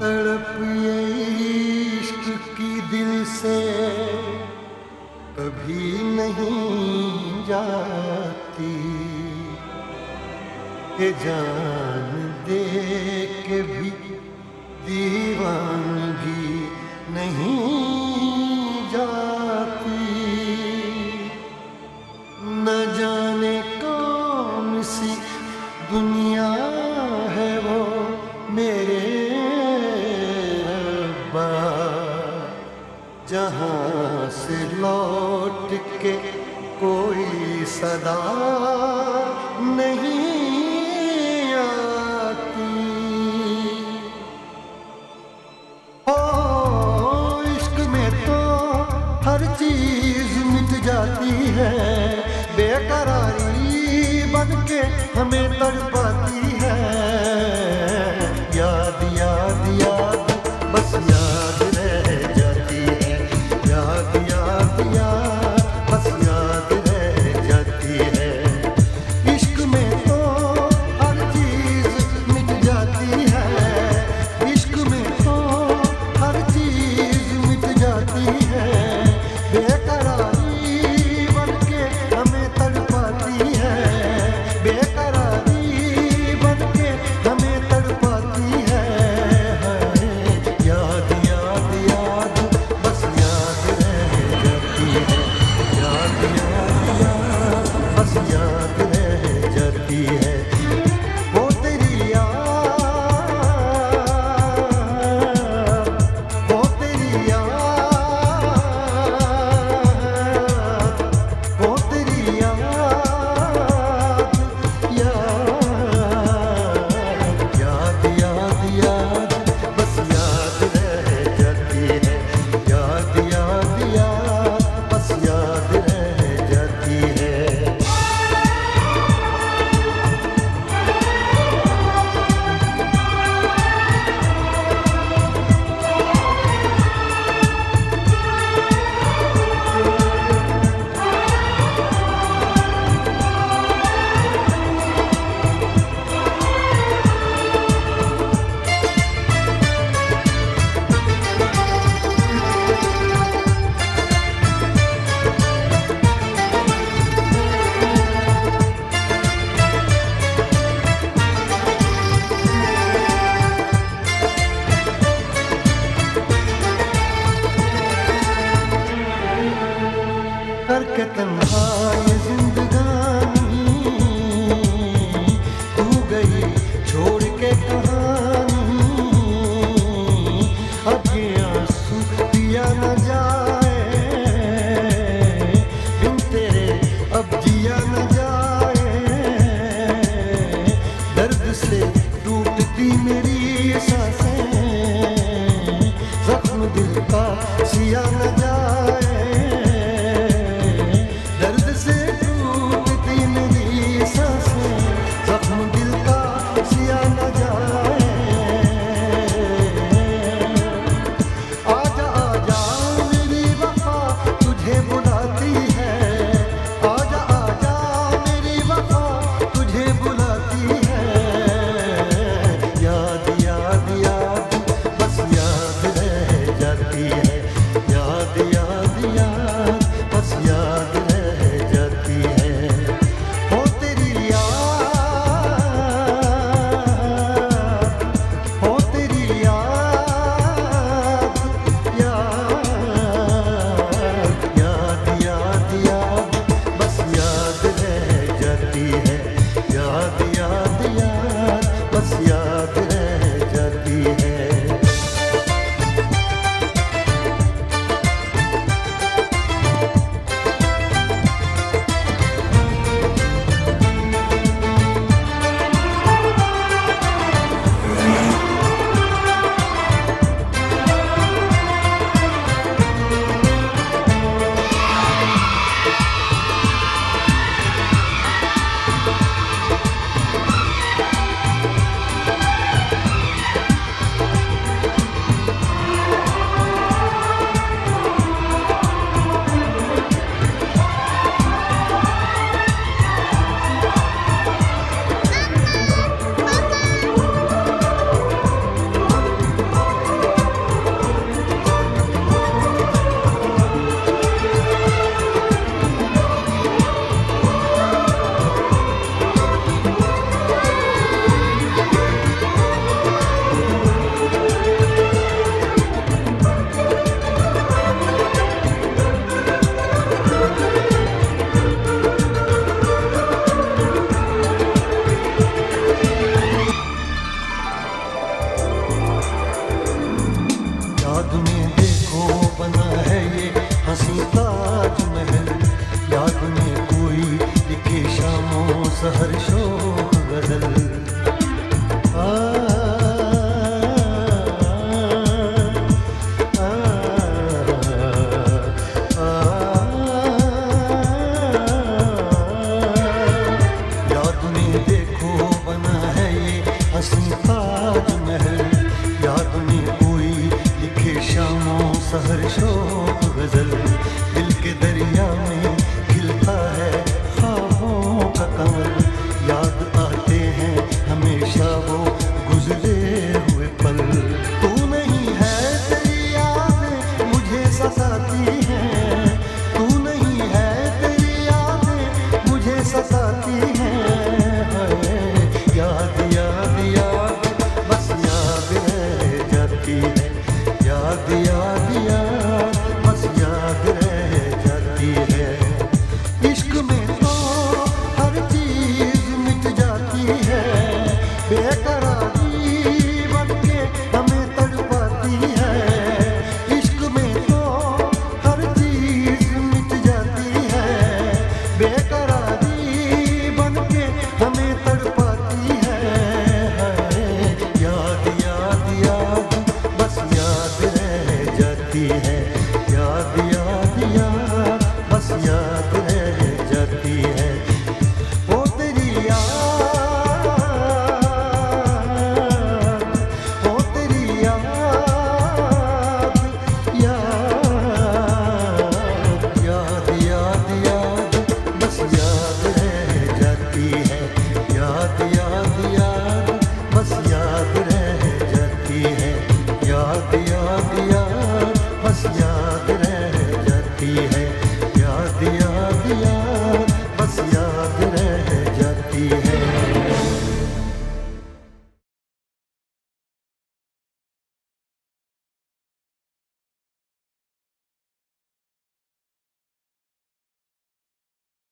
तड़प ये इश्क की दिल से कभी नहीं जाती कि जान दे के भी दीवानगी नहीं जाती। न जाने कौन सी दुनिया है वो मेरे रब्बा, जहाँ से लौट के कोई सदा नहीं आती। ओ इश्क में तो हर चीज मिट जाती है, बेकरारी बन के हमें तड़पाती है। याद याद याद बस याद रह जाती है, याद याद याद बस याद रह जाती है। इश्क में तो हर चीज मिट जाती है, इश्क में तो हर चीज मिट जाती है, बेकरारी बन के हमें तड़पाती है, बेकरारी बन के हमें तड़पाती है। याद याद याद बस याद रह जाती है, याद याद याद बस याद रह जाती है। वो तेरी याद, वो तेरी याद, वो तेरी याद, याद याद याद बस याद रह जाती है, याद याद याद बस याद रह जाती है। करके तन्हा ये जिंदगानी तू गई छोड़ के कहानी। अब ये आंसू पिया न जाए, बिन तेरे अब जिया न जाए। दर्द से टूटती मेरी सांसें, जख्म दिल का सिया न जाए। दर्द से टूटती मेरी सांसें, जख्म दिल का सिया न जाए। आजा आजा मेरी वफा तुझे बुलाती है, आजा आजा मेरी वफा तुझे बुलाती है। याद याद याद बस याद रह जाती है, याद याद याद बस याद रह जाती है। ओ तेरी याद, ताजमहल